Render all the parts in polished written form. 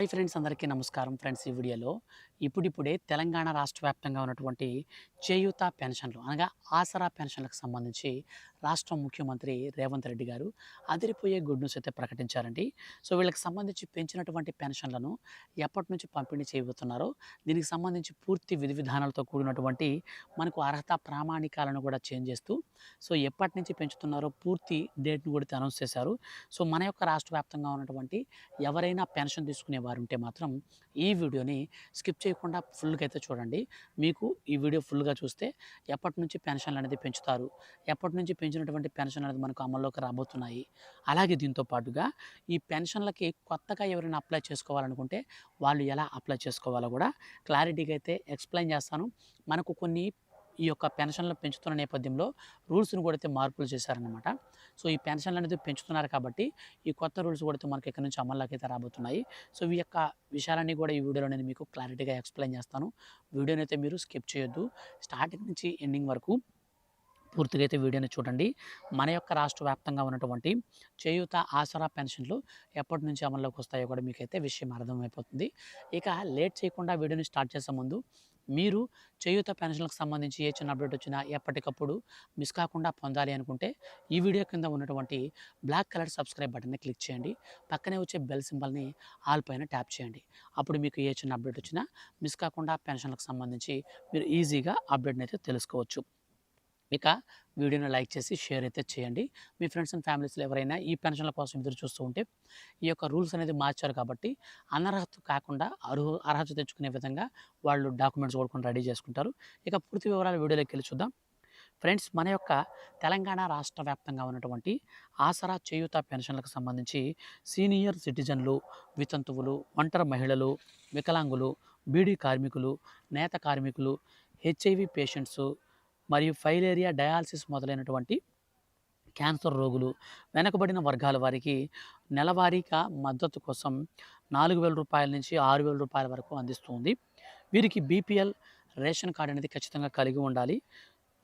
Hi friends, అందరికీ నమస్కారం. Friends, ఈ వీడియోలో ఇప్పుడిప్పుడే తెలంగాణ రాష్ట్ర వ్యాప్తంగా ఉన్నటువంటి చేయూత పెన్షన్లు అనగా ఆసరా పెన్షన్లకు సంబంధించి రాష్ట్ర ముఖ్యమంత్రి రేవంత్ రెడ్డి గారు అదిరిపోయే గుడ్ న్యూస్ అయితే ప్రకటించారండి. సో వీళ్ళకి సంబంధించి పెంచినటువంటి పెన్షన్లను ఎప్పటి నుంచి పంపిణీ చేయబోతున్నారో, దీనికి సంబంధించి పూర్తి విధి విధానాలతో కూడినటువంటి మనకు అర్హత ప్రామాణికాలను కూడా చేంజ్ చేస్తూ సో ఎప్పటి నుంచి పెంచుతున్నారో పూర్తి డేట్ను కూడా అనౌన్స్ చేశారు. సో మన యొక్క రాష్ట్ర వ్యాప్తంగా ఉన్నటువంటి ఎవరైనా పెన్షన్ తీసుకునే వారు ఉంటే మాత్రం ఈ వీడియోని స్కిప్ చేయకుండా ఫుల్గా అయితే చూడండి. మీకు ఈ వీడియో ఫుల్గా చూస్తే ఎప్పటి నుంచి పెన్షన్లు అనేది పెంచుతారు, ఎప్పటి నుంచి పెంచినటువంటి పెన్షన్ అనేది మనకు అమల్లోకి రాబోతున్నాయి, అలాగే దీంతో పాటుగా ఈ పెన్షన్లకి కొత్తగా ఎవరైనా అప్లై చేసుకోవాలనుకుంటే వాళ్ళు ఎలా అప్లై చేసుకోవాలో కూడా క్లారిటీగా అయితే ఎక్స్ప్లెయిన్ చేస్తాను. మనకు కొన్ని ఈ యొక్క పెన్షన్లు పెంచుతున్న నేపథ్యంలో రూల్స్‌ని కూడా అయితే మార్పులు చేశారనమాట. సో ఈ పెన్షన్లు అనేది పెంచుతున్నారు కాబట్టి ఈ కొత్త రూల్స్ కూడా అయితే మనకి ఇక్కడి నుంచి అమల్లోకి అయితే రాబోతున్నాయి. సో ఈ యొక్క విషయాలన్నీ కూడా ఈ వీడియోలో నేను మీకు క్లారిటీగా ఎక్స్ప్లెయిన్ చేస్తాను. వీడియోని అయితే మీరు స్కిప్ చేయొద్దు. స్టార్టింగ్ నుంచి ఎండింగ్ వరకు పూర్తిగా అయితే వీడియోని చూడండి. మన యొక్క రాష్ట్ర వ్యాప్తంగా ఉన్నటువంటి చేయూత ఆసరా పెన్షన్లు ఎప్పటి నుంచి అమల్లోకి వస్తాయో కూడా మీకైతే విషయం అర్థమైపోతుంది. ఇక లేట్ చేయకుండా వీడియోని స్టార్ట్ చేసే ముందు మీరు చేయూత పెన్షన్లకు సంబంధించి ఏ చిన్న అప్డేట్ వచ్చినా ఎప్పటికప్పుడు మిస్ కాకుండా పొందాలి అనుకుంటే ఈ వీడియో కింద ఉన్నటువంటి బ్లాక్ కలర్ సబ్స్క్రైబ్ బటన్ని క్లిక్ చేయండి. పక్కనే వచ్చే బెల్ సింబల్ని ఆల్ పైన ట్యాప్ చేయండి. అప్పుడు మీకు ఏ చిన్న అప్డేట్ వచ్చినా మిస్ కాకుండా పెన్షన్లకు సంబంధించి మీరు ఈజీగా అప్డేట్ని అయితే తెలుసుకోవచ్చు. ఇక వీడియోని లైక్ చేసి షేర్ అయితే చేయండి. మీ ఫ్రెండ్స్ అండ్ ఫ్యామిలీస్లో ఎవరైనా ఈ పెన్షన్ల కోసం ఎదురు చూస్తూ ఉంటే ఈ యొక్క రూల్స్ అనేది మార్చారు కాబట్టి అనర్హత కాకుండా అర్హత తెచ్చుకునే విధంగా వాళ్ళు డాక్యుమెంట్స్ కూడా రెడీ చేసుకుంటారు. ఇక పూర్తి వివరాలు వీడియోలోకి వెళ్ళి చూద్దాం. ఫ్రెండ్స్, మన యొక్క తెలంగాణ రాష్ట్ర వ్యాప్తంగా ఉన్నటువంటి ఆసరా చేయూత పెన్షన్లకు సంబంధించి సీనియర్ సిటిజన్లు, వితంతువులు, ఒంటరి మహిళలు, వికలాంగులు, బీడీ కార్మికులు, నేత కార్మికులు, హెచ్ఐవి పేషెంట్సు మరియు ఫైలేరియా డయాలసిస్ మొదలైనటువంటి క్యాన్సర్ రోగులు, వెనుకబడిన వర్గాల వారికి నెలవారీగా మద్దతు కోసం రూ. 4,000 నుంచి రూ. 6,000 వరకు అందిస్తుంది. వీరికి బీపీఎల్ రేషన్ కార్డు అనేది ఖచ్చితంగా కలిగి ఉండాలి.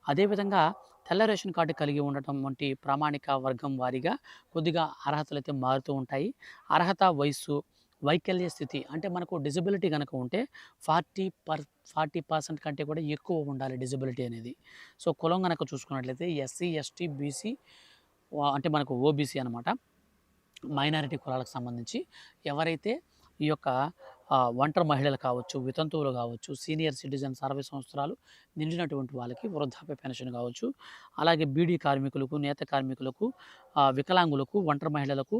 అదేవిధంగా తెల్ల రేషన్ కార్డు కలిగి ఉండటం వంటి ప్రామాణిక వర్గం వారీగా కొద్దిగా అర్హతలు అయితే మారుతూ ఉంటాయి. అర్హత, వయస్సు, వైకల్య స్థితి అంటే మనకు డిజబిలిటీ కనుక ఉంటే 40% కంటే కూడా ఎక్కువ ఉండాలి డిజబిలిటీ అనేది. సో కులం కనుక చూసుకున్నట్లయితే ఎస్సీ, ఎస్టీ, బీసీ అంటే మనకు ఓబీసీ అనమాట. మైనారిటీ కులాలకు సంబంధించి ఎవరైతే ఈ యొక్క ఒంటరి మహిళలు కావచ్చు, వితంతువులు కావచ్చు, సీనియర్ సిటిజన్స్ 60 సంవత్సరాలు నిండినటువంటి వాళ్ళకి వృద్ధాప్య పెన్షన్ కావచ్చు, అలాగే బీడీ కార్మికులకు, నేత కార్మికులకు, వికలాంగులకు, ఒంటరి మహిళలకు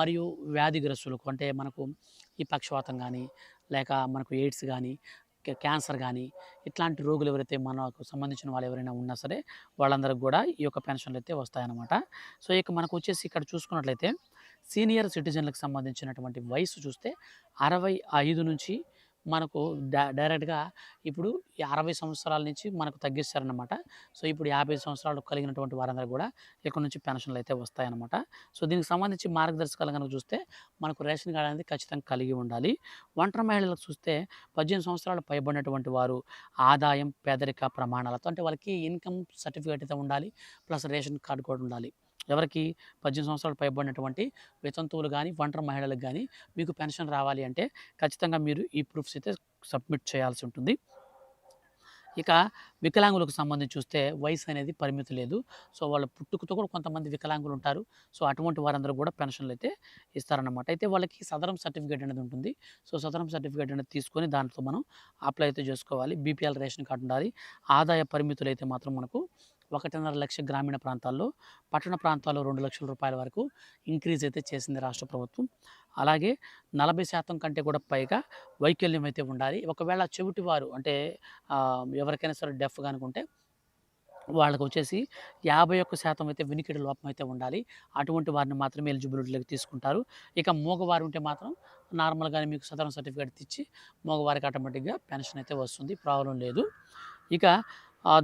మరియు వ్యాధిగ్రస్తులకు అంటే మనకు ఈ పక్షవాతం కానీ లేక మనకు ఎయిడ్స్ కానీ క్యాన్సర్ కానీ ఇట్లాంటి రోగులు ఎవరైతే మనకు సంబంధించిన వాళ్ళు ఎవరైనా ఉన్నా సరే వాళ్ళందరికి కూడా ఈ యొక్క పెన్షన్లు అయితే వస్తాయన్నమాట. సో ఇక మనకు వచ్చేసి ఇక్కడ చూసుకున్నట్లయితే సీనియర్ సిటిజన్లకు సంబంధించినటువంటి వయసు చూస్తే 65 నుంచి మనకు డైరెక్ట్గా ఇప్పుడు 60 సంవత్సరాల నుంచి మనకు తగ్గిస్తారనమాట. సో ఇప్పుడు 50 సంవత్సరాలు కలిగినటువంటి వారందరూ కూడా ఇక్కడ నుంచి పెన్షన్లు అయితే వస్తాయన్నమాట. సో దీనికి సంబంధించి మార్గదర్శకాలు కనుక చూస్తే మనకు రేషన్ కార్డు అనేది ఖచ్చితంగా కలిగి ఉండాలి. ఒంటరి మహిళలకు చూస్తే 18 సంవత్సరాలు పైబడినటువంటి వారు ఆదాయం, పేదరిక ప్రమాణాలతో అంటే వాళ్ళకి ఇన్కమ్ సర్టిఫికేట్ అయితే ఉండాలి, ప్లస్ రేషన్ కార్డు కూడా ఉండాలి. ఎవరికి 18 సంవత్సరాలు పైబడినటువంటి వితంతువులు కానీ, ఒంటరి మహిళలకు కానీ మీకు పెన్షన్ రావాలి అంటే ఖచ్చితంగా మీరు ఈ ప్రూఫ్స్ అయితే సబ్మిట్ చేయాల్సి ఉంటుంది. ఇక వికలాంగులకు సంబంధించి చూస్తే వయసు అనేది పరిమితి లేదు. సో వాళ్ళ పుట్టుకతో కూడా కొంతమంది వికలాంగులు ఉంటారు. సో అటువంటి వారందరూ కూడా పెన్షన్లు అయితే ఇస్తారన్నమాట. అయితే వాళ్ళకి సదరం సర్టిఫికేట్ అనేది ఉంటుంది. సో సదరం సర్టిఫికేట్ అనేది తీసుకొని దాంట్లో మనం అప్లై అయితే చేసుకోవాలి. బీపీఎల్ రేషన్ కార్డు ఉండాలి. ఆదాయ పరిమితులు అయితే మాత్రం మనకు 1.5 లక్ష గ్రామీణ ప్రాంతాల్లో, పట్టణ ప్రాంతాల్లో 2 లక్షల రూపాయల వరకు ఇంక్రీజ్ అయితే చేసింది రాష్ట్ర ప్రభుత్వం. అలాగే 40% కంటే కూడా పైగా వైకల్యం అయితే ఉండాలి. ఒకవేళ చెవిటివారు అంటే ఎవరికైనా సరే డెఫ్‌గా అనుకుంటే వాళ్ళకొచ్చేసి 51% అయితే వినికిడి లోపం అయితే ఉండాలి. అటువంటి వారిని మాత్రమే ఎలిజిబిలిటీలోకి తీసుకుంటారు. ఇక మూగవారు ఉంటే మాత్రం నార్మల్‌గానే మీకు సదరన్ సర్టిఫికేట్ ఇచ్చి మూగవారికి ఆటోమేటిక్‌గా పెన్షన్ అయితే వస్తుంది. ప్రాబ్లం లేదు. ఇక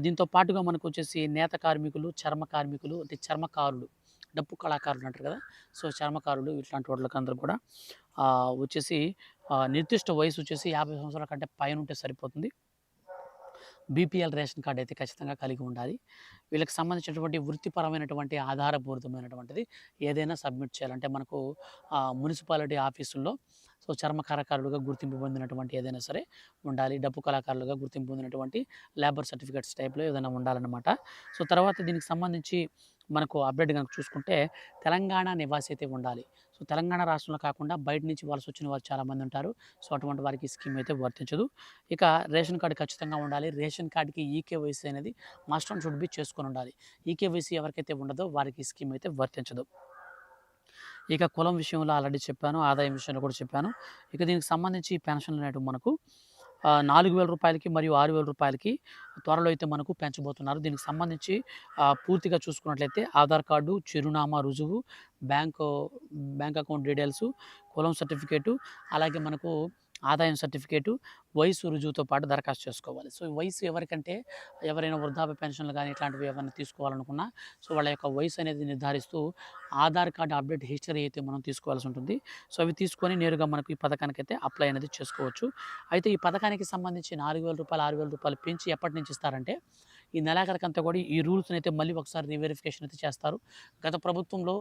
దీంతో పాటుగా మనకొచ్చేసి నేత కార్మికులు, చర్మ కార్మికులు అంటే చర్మకారులు, డప్పు కళాకారులు అంటారు కదా! సో చర్మకారులు ఇట్లాంటి వాళ్ళకందరూ కూడా వచ్చేసి నిర్దిష్ట వయసు వచ్చేసి 50 సంవత్సరాల కంటే పైనుంటే సరిపోతుంది. బీపీఎల్ రేషన్ కార్డ్ అయితే ఖచ్చితంగా కలిగి ఉండాలి. వీళ్ళకి సంబంధించినటువంటి వృత్తిపరమైనటువంటి ఆధారపూరితమైనటువంటిది ఏదైనా సబ్మిట్ చేయాలి. అంటే మనకు మున్సిపాలిటీ ఆఫీసుల్లో చర్మ కళాకారులుగా గుర్తింపు పొందినటువంటి ఏదైనా సరే ఉండాలి. డప్పు కళాకారులుగా గుర్తింపు పొందినటువంటి లేబర్ సర్టిఫికేట్స్ టైప్‌లో ఏదైనా ఉండాలన్నమాట. తెలంగాణకి సంబంధించి మనకు అప్డేట్ గనుక చూసుకుంటే తెలంగాణ నివాసి అయితే ఉండాలి. తెలంగాణ రాష్ట్రంలో కాకుండా బయట నుంచి వలసొచ్చిన వారు చాలామంది ఉంటారు. అటువంటి వారికి ఈ స్కీమ్ అయితే వర్తించదు. ఇక రేషన్ కార్డ్ ఖచ్చితంగా ఉండాలి. రేషన్ కార్డ్‌కి ఈకేవైసీ అనేది మస్ట్ అండ్ షుడ్ బి చేసుకొని ఉండాలి. ఈకేవైసీ ఎవరికైతే ఉండదో వారికి ఈ స్కీమ్ అయితే వర్తించదు. ఇక కులం విషయంలో ఆల్రెడీ చెప్పాను. ఆదాయం విషయంలో కూడా చెప్పాను. ఇక దీనికి సంబంధించి పెన్షన్లు అనేటివి మనకు రూ. 4,000 మరియు రూ. 6,000 త్వరలో అయితే మనకు పెంచబోతున్నారు. దీనికి సంబంధించి పూర్తిగా చూసుకున్నట్లయితే ఆధార్ కార్డు, చిరునామా రుజువు, బ్యాంకు బ్యాంక్ అకౌంట్ డీటెయిల్సు, కులం సర్టిఫికేటు, అలాగే మనకు ఆదాయం సర్టిఫికేటు, వయసు రుజువుతో పాటు దరఖాస్తు చేసుకోవాలి. ఈ వయసు ఎవరికంటే ఎవరైనా వృద్ధాప్య పెన్షన్లు గానీ ఇట్లాంటివి ఏమైనా తీసుకోవాలనుకున్నా వాళ్ళ యొక్క వయసు అనేది నిర్ధారిస్తూ ఆధార్ కార్డ్ అప్డేట్ హిస్టరీ అయితే మనం తీసుకోవాల్సి ఉంటుంది. అవి తీసుకొని నేరుగా మనకు ఈ పథకానికైతే అప్లై అనేది చేసుకోవచ్చు. అయితే ఈ పథకానికి సంబంధించి రూ. 4,000, రూ. 6,000 పెంచి ఎప్పటి నుంచి ఇస్తారంటే ఈ నెలాఖరికంతా కూడా ఈ రూల్స్‌ని అయితే మళ్ళీ ఒకసారి రీవెరిఫికేషన్ అయితే చేస్తారు. గత ప్రభుత్వంలో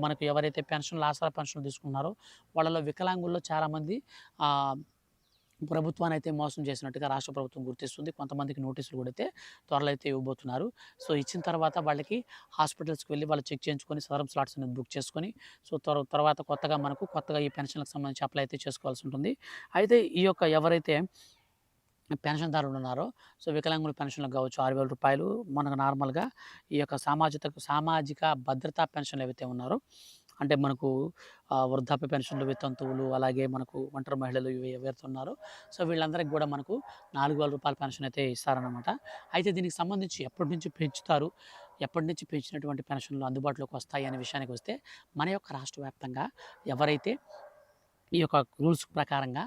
మనకు ఎవరైతే ఆసరా పెన్షన్లు తీసుకున్నారో వాళ్ళలో వికలాంగుల్లో చాలామంది ప్రభుత్వాన్ని అయితే మోసం చేసినట్టుగా రాష్ట్ర ప్రభుత్వం గుర్తిస్తుంది. కొంతమందికి నోటీసులు కూడా అయితే త్వరలో అయితే ఇవ్వబోతున్నారు. ఇచ్చిన తర్వాత వాళ్ళకి హాస్పిటల్స్‌కి వెళ్ళి వాళ్ళు చెక్ చేయించుకొని సదరం స్లాట్స్ అనేది బుక్ చేసుకొని తర్వాత కొత్తగా ఈ పెన్షన్‌లకు సంబంధించి అప్లై అయితే చేసుకోవాల్సి ఉంటుంది. అయితే ఈ యొక్క ఎవరైతే పెన్షన్‌దారులు ఉన్నారో వికలాంగుల పెన్షన్‌లకు కావచ్చు రూ. 6,000 మనకు నార్మల్‌గా ఈ యొక్క సామాజిక భద్రతా పెన్షన్‌లు ఏవైతే ఉన్నారో అంటే మనకు వృద్ధాప్య పెన్షన్లు, వితంతువులు, అలాగే మనకు ఒంటరి మహిళలు ఇవి ఎవరైతే ఉన్నారో వీళ్ళందరికీ కూడా మనకు రూ. 4,000 పెన్షన్ అయితే ఇస్తారనమాట. అయితే దీనికి సంబంధించి ఎప్పటి నుంచి పెంచుతారు, ఎప్పటి నుంచి పెంచినటువంటి పెన్షన్లు అందుబాటులోకి వస్తాయి అనే విషయానికి వస్తే మన యొక్క రాష్ట్ర వ్యాప్తంగా ఎవరైతే ఈ యొక్క రూల్స్ ప్రకారంగా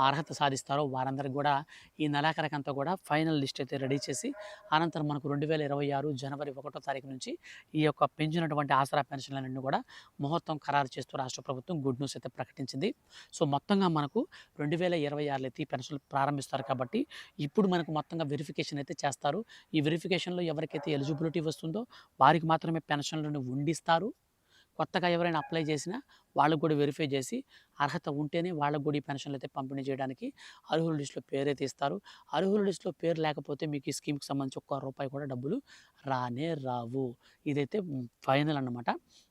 అర్హత సాధిస్తారో వారందరికి కూడా ఈ నెలాఖరికంతా కూడా ఫైనల్ లిస్ట్ అయితే రెడీ చేసి అనంతరం మనకు 2026 జనవరి 1వ తారీఖు నుంచి ఈ యొక్క పెంచినటువంటి ఆసరా పెన్షన్లన్నీ కూడా ముహూర్తం ఖరారు చేస్తూ రాష్ట్ర ప్రభుత్వం గుడ్ న్యూస్ అయితే ప్రకటించింది. మొత్తంగా మనకు 2026లో అయితే ఈ పెన్షన్లు ప్రారంభిస్తారు కాబట్టి ఇప్పుడు మనకు మొత్తంగా వెరిఫికేషన్ అయితే చేస్తారు. ఈ వెరిఫికేషన్లో ఎవరికైతే ఎలిజిబిలిటీ వస్తుందో వారికి మాత్రమే పెన్షన్లను ఉండిస్తారు. కొత్తగా ఎవరైనా అప్లై చేసినా వాళ్ళకు కూడా వెరిఫై చేసి అర్హత ఉంటేనే వాళ్ళకు కూడా ఈ పెన్షన్లు అయితే పంపిణీ చేయడానికి అర్హుల లిస్టులో పేరైతే ఇస్తారు. అర్హుల లిస్టులో పేరు లేకపోతే మీకు ఈ స్కీమ్కి సంబంధించి ఒక్క రూపాయి కూడా డబ్బులు రానే రావు. ఇదైతే ఫైనల్ అన్నమాట.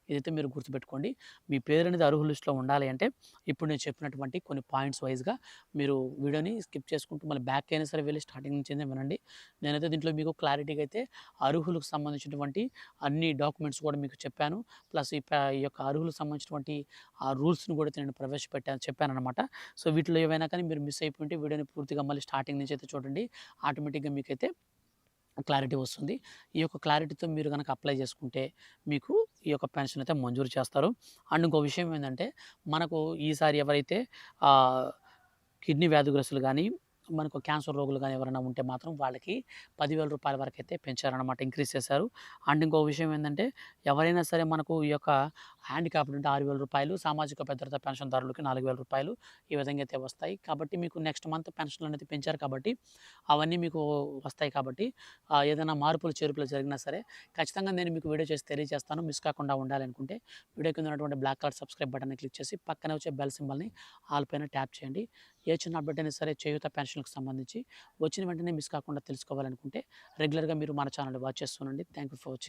ఇదైతే మీరు గుర్తుపెట్టుకోండి. మీ పేరు అనేది అర్హుల లిస్టులో ఉండాలి అంటే ఇప్పుడు నేను చెప్పినటువంటి కొన్ని పాయింట్స్ వైజ్గా మీరు వీడియోని స్కిప్ చేసుకుంటూ మళ్ళీ బ్యాక్ అయినా సరే వెళ్ళి స్టార్టింగ్ నుంచి వినండి. నేనైతే దీంట్లో మీకు క్లారిటీగా అయితే అర్హులకు సంబంధించినటువంటి అన్ని డాక్యుమెంట్స్ కూడా మీకు చెప్పాను. ప్లస్ ఈ యొక్క అర్హులకు సంబంధించినటువంటి ఆ రూల్స్‌ని కూడా నేను చెప్పాననమాట. వీటిలో ఏవైనా కానీ మీరు మిస్ అయిపోయింటే వీడియోని పూర్తిగా మళ్ళీ స్టార్టింగ్ నుంచి అయితే చూడండి. ఆటోమేటిక్‌గా మీకైతే క్లారిటీ వస్తుంది. ఈ యొక్క క్లారిటీతో మీరు గనక అప్లై చేసుకుంటే మీకు ఈ యొక్క పెన్షన్ అయితే మంజూరు చేస్తారు. అండ్ ఇంకో విషయం ఏందంటే మనకు ఈసారి ఎవరైతే కిడ్నీ వ్యాధిగ్రస్తులు గానీ, మనకు క్యాన్సర్ రోగులు గానీ ఎవరైనా ఉంటే మాత్రం వాళ్ళకి రూ. 10,000 వరకైతే పెంచారనమాట. ఇంక్రీజ్ చేశారు. అండ్ ఇంకో విషయం ఏందంటే ఎవరైనా సరే మనకు ఈ యొక్క హ్యాండిక్యాప్డ్ ఉంటే రూ. 6,000, సామాజిక భద్రత పెన్షన్‌దారులకి రూ. 4,000 ఈ విధంగా అయితే వస్తాయి. కాబట్టి మీకు నెక్స్ట్ మంత్ పెన్షన్లు అనేది పెంచారు కాబట్టి అవన్నీ మీకు వస్తాయి కాబట్టి ఏదైనా మార్పులు, చేర్పులు జరిగినా సరే ఖచ్చితంగా నేను మీకు వీడియో చేసి తెలియజేస్తాను. మిస్ కాకుండా ఉండాలనుకుంటే వీడియో కింద ఉన్నటువంటి బ్లాక్ కలర్ సబ్స్క్రైబ్ బటన్‌ని క్లిక్ చేసి పక్కనే వచ్చే బెల్ సింబల్‌ని ఆల్ పైన ట్యాప్ చేయండి. ఏ చిన్న అప్డేట్ అయినా సరే చేయూత పెన్షన్‌లకు సంబంధించి వచ్చిన వెంటనే మిస్ కాకుండా తెలుసుకోవాలనుకుంటే రెగ్యులర్‌గా మీరు మన ఛానల్‌ని వాచ్ చేస్తూ ఉండండి. Thank you for watching.